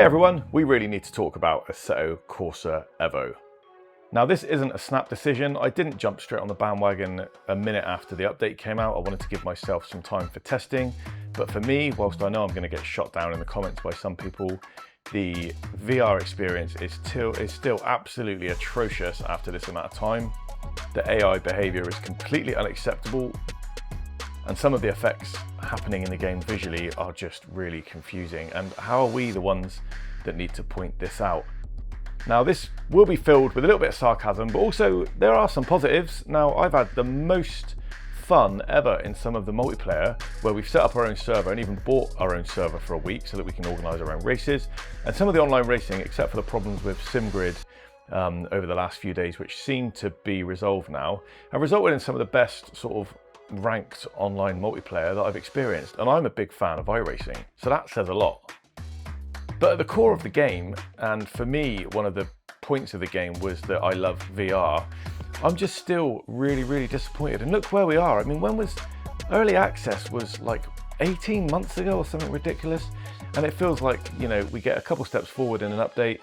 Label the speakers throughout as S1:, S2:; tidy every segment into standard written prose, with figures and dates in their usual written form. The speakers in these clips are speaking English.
S1: Hey everyone, we really need to talk about Assetto Corsa EVO. Now this isn't a snap decision. I didn't jump straight on the bandwagon a minute after the update came out. I wanted to give myself some time for testing. But for me, whilst I know I'm going to get shot down in the comments by some people, the VR experience is still absolutely atrocious after this amount of time. The AI behavior is completely unacceptable, and some of the effects happening in the game visually are just really confusing. And how are we the ones that need to point this out? Now this will be filled with a little bit of sarcasm, but also there are some positives. Now I've had the most fun ever in some of the multiplayer where we've set up our own server and even bought our own server for a week so that we can organize our own races. And some of the online racing, except for the problems with SIMGUY over the last few days, which seem to be resolved now, have resulted in some of the best sort of ranked online multiplayer that I've experienced. And I'm a big fan of iRacing, so that says a lot. But at the core of the game, and for me, one of the points of the game was that I love VR, I'm just still really disappointed. And look where we are. I mean, when was early access? Was like 18 months ago or something ridiculous. And it feels like, you know, we get a couple steps forward in an update,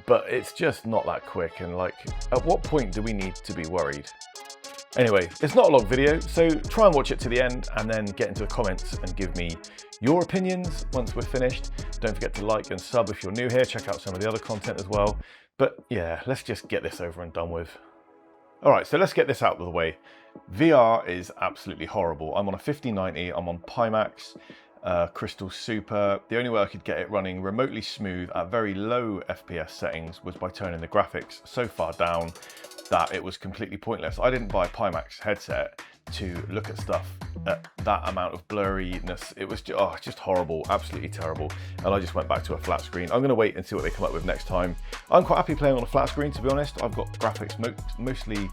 S1: but it's just not that quick. And like, at what point do we need to be worried? Anyway, it's not a long video, so try and watch it to the end and then get into the comments and give me your opinions once we're finished. Don't forget to like and sub if you're new here. Check out some of the other content as well. But yeah, let's just get this over and done with. All right, so let's get this out of the way. VR is absolutely horrible. I'm on a 5090, I'm on PIMAX, Crystal Super. The only way I could get it running remotely smooth at very low FPS settings was by turning the graphics so far down that it was completely pointless. I didn't buy a PIMAX headset to look at stuff at that amount of blurriness. It was just horrible, absolutely terrible. And I just went back to a flat screen. I'm gonna wait and see what they come up with next time. I'm quite happy playing on a flat screen, to be honest. I've got graphics mostly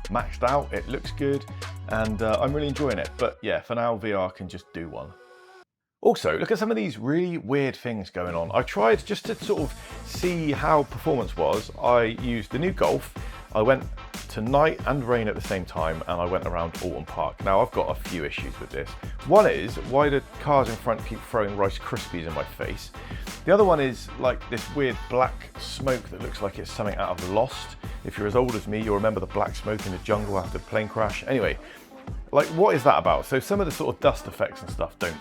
S1: maxed out. It looks good and I'm really enjoying it. But yeah, for now, VR can just do one. Also, look at some of these really weird things going on. I tried just to sort of see how performance was. I used the new Golf. I went to night and rain at the same time, and I went around Alton Park. Now, I've got a few issues with this. One is, why do cars in front keep throwing Rice Krispies in my face? The other one is like this weird black smoke that looks like it's something out of Lost. If you're as old as me, you'll remember the black smoke in the jungle after the plane crash. Anyway, like, what is that about? So some of the sort of dust effects and stuff don't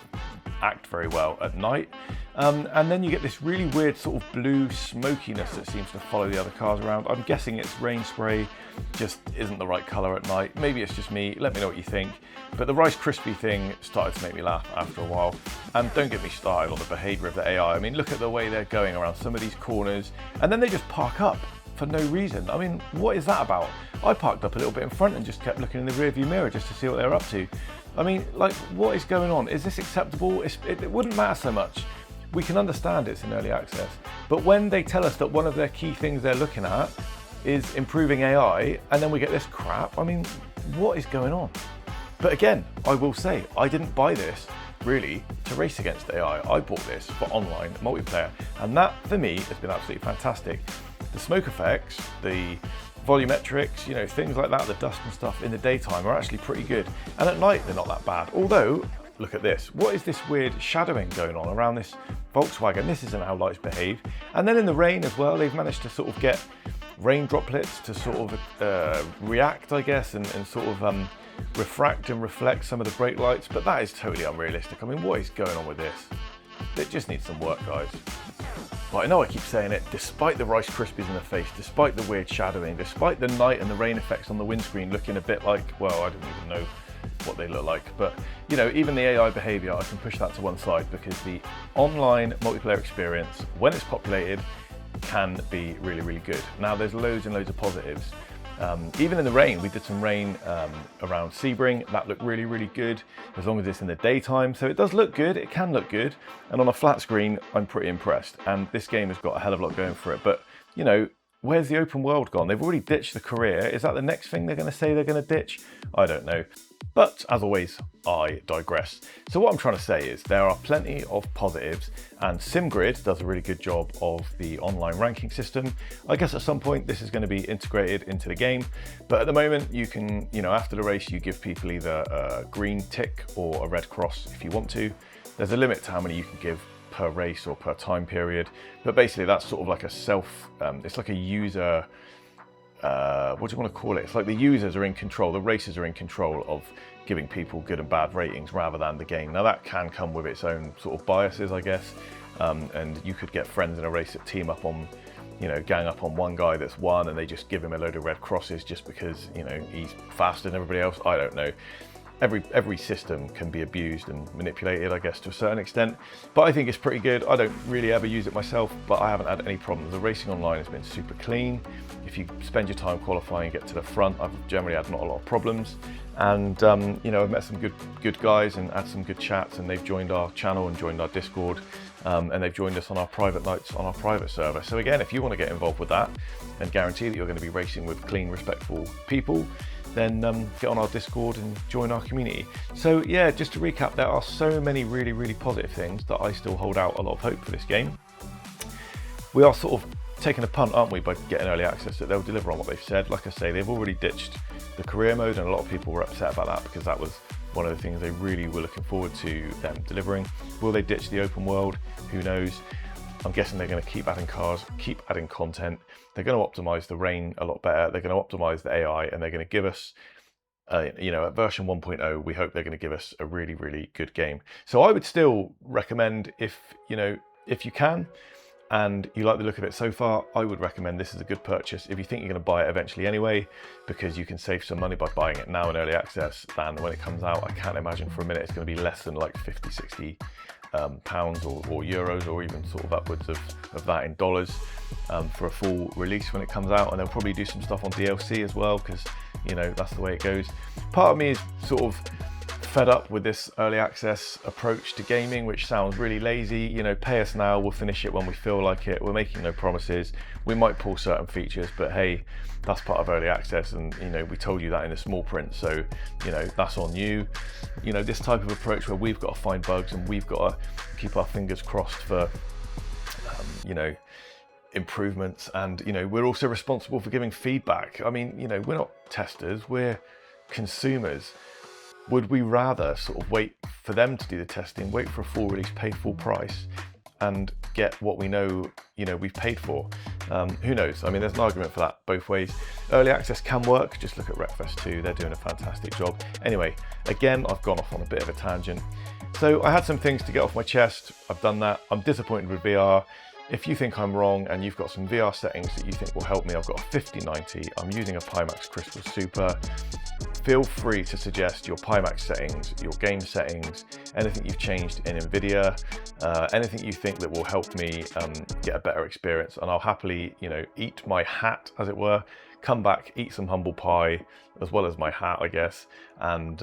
S1: act very well at night. And then you get this really weird sort of blue smokiness that seems to follow the other cars around. I'm guessing it's rain spray, just isn't the right color at night. Maybe it's just me, let me know what you think. But the Rice Krispie thing started to make me laugh after a while. And don't get me started on the behavior of the AI. I mean, look at the way they're going around some of these corners, and then they just park up for no reason. I mean, what is that about? I parked up a little bit in front and just kept looking in the rearview mirror just to see what they're up to. I mean, like, what is going on? Is this acceptable? It wouldn't matter so much. We can understand it's in early access. But when they tell us that one of their key things they're looking at is improving AI, and then we get this crap, I mean, what is going on? But again, I will say, I didn't buy this really to race against AI. I bought this for online multiplayer. And that, for me, has been absolutely fantastic. The smoke effects, the volumetrics, you know, things like that, the dust and stuff in the daytime are actually pretty good. And at night, they're not that bad. Although, look at this. What is this weird shadowing going on around this Volkswagen? This isn't how lights behave. And then in the rain as well, they've managed to sort of get rain droplets to sort of react, I guess, and sort of refract and reflect some of the brake lights. But that is totally unrealistic. I mean, what is going on with this? It just needs some work, guys. But I know I keep saying it, despite the Rice Krispies in the face, despite the weird shadowing, despite the night and the rain effects on the windscreen looking a bit like, well, I don't even know what they look like. But, you know, even the AI behavior, I can push that to one side because the online multiplayer experience, when it's populated, can be really good. Now, there's loads and loads of positives. Even in the rain, we did some rain around Sebring. That looked really good, as long as it's in the daytime. So it does look good, it can look good. And on a flat screen, I'm pretty impressed. And this game has got a hell of a lot going for it. But, you know, where's the open world gone? They've already ditched the career. Is that the next thing they're gonna say they're gonna ditch? I don't know. But as always, I digress. So what I'm trying to say is there are plenty of positives, and SimGuy does a really good job of the online ranking system. I guess at some point this is going to be integrated into the game, but at the moment you can, you know, after the race you give people either a green tick or a red cross if you want to. There's a limit to how many you can give per race or per time period. But basically that's sort of like a it's like a user, what do you want to call it? It's like the users are in control, the racers are in control of giving people good and bad ratings rather than the game. Now that can come with its own sort of biases, I guess. And you could get friends in a race that team up on, gang up on one guy that's won, and they just give him a load of red crosses just because, he's faster than everybody else. I don't know. Every system can be abused and manipulated, I guess, to a certain extent. But I think it's pretty good. I don't really ever use it myself, but I haven't had any problems. The racing online has been super clean. If you spend your time qualifying and get to the front, I've generally had not a lot of problems. And I've met some good guys and had some good chats, and they've joined our channel and joined our Discord, and they've joined us on our private nights on our private server. So again, if you want to get involved with that and guarantee that you're going to be racing with clean, respectful people, then get on our Discord and join our community. So yeah, just to recap, there are so many really, really positive things that I still hold out a lot of hope for this game. We are sort of taking a punt, aren't we, by getting early access, that they'll deliver on what they've said. Like I say, they've already ditched the career mode, and a lot of people were upset about that because that was one of the things they really were looking forward to them delivering. Will they ditch the open world? Who knows? I'm guessing they're going to keep adding cars, keep adding content. They're going to optimize the rain a lot better. They're going to optimize the AI, and they're going to give us, at version 1.0, we hope they're going to give us a really, really good game. So I would still recommend, if you can, and you like the look of it so far, I would recommend this is a good purchase if you think you're going to buy it eventually anyway, because you can save some money by buying it now in early access than when it comes out. I can't imagine for a minute it's going to be less than like 50, 60 pounds or euros, or even sort of upwards of that in dollars for a full release when it comes out. And they'll probably do some stuff on DLC as well, because that's the way it goes. Part of me is sort of fed up with this early access approach to gaming, which sounds really lazy. Pay us now, we'll finish it when we feel like it. We're making no promises. We might pull certain features, but hey, that's part of early access, and we told you that in the small print, so that's on you. This type of approach where we've got to find bugs and we've got to keep our fingers crossed for improvements, and we're also responsible for giving feedback. I mean, we're not testers, we're consumers. Would we rather sort of wait for them to do the testing, wait for a full release, pay full price, and get what we know, we've paid for? Who knows? I mean, there's an argument for that both ways. Early access can work. Just look at Wreckfest 2. They're doing a fantastic job. Anyway, again, I've gone off on a bit of a tangent. So I had some things to get off my chest. I've done that. I'm disappointed with VR. If you think I'm wrong and you've got some VR settings that you think will help me, I've got a 5090. I'm using a PIMAX Crystal Super. Feel free to suggest your PIMAX settings, your game settings, anything you've changed in NVIDIA, anything you think that will help me get a better experience, and I'll happily, eat my hat, as it were, come back, eat some humble pie, as well as my hat, I guess, and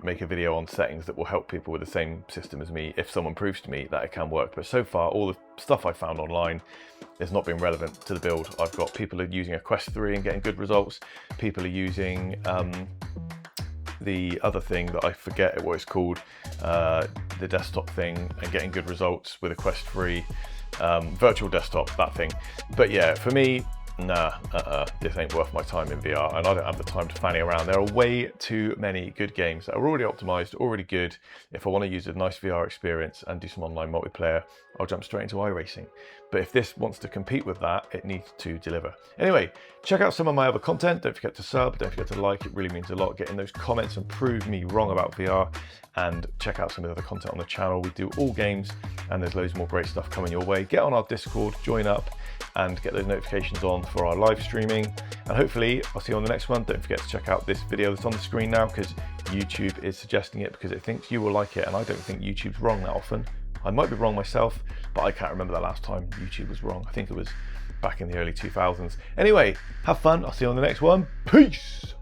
S1: make a video on settings that will help people with the same system as me if someone proves to me that it can work. But so far, all the stuff I found online has not been relevant to the build. I've got people are using a Quest 3 and getting good results. People are using the other thing that I forget what it's called, the desktop thing, and getting good results with a Quest 3, virtual desktop, that thing. But yeah, for me, nah, this ain't worth my time in VR, and I don't have the time to fanny around. There are way too many good games that are already optimized, already good. If I want to use a nice VR experience and do some online multiplayer, I'll jump straight into iRacing. But if this wants to compete with that, it needs to deliver. Anyway, check out some of my other content. Don't forget to sub, don't forget to like, it really means a lot. Get in those comments and prove me wrong about VR, and check out some of the other content on the channel. We do all games, and there's loads more great stuff coming your way. Get on our Discord, join up, and get those notifications on for our live streaming. And hopefully I'll see you on the next one. Don't forget to check out this video that's on the screen now, because YouTube is suggesting it because it thinks you will like it, and I don't think YouTube's wrong that often. I might be wrong myself, but I can't remember the last time YouTube was wrong. I think it was back in the early 2000s. Anyway, have fun. I'll see you on the next one. Peace.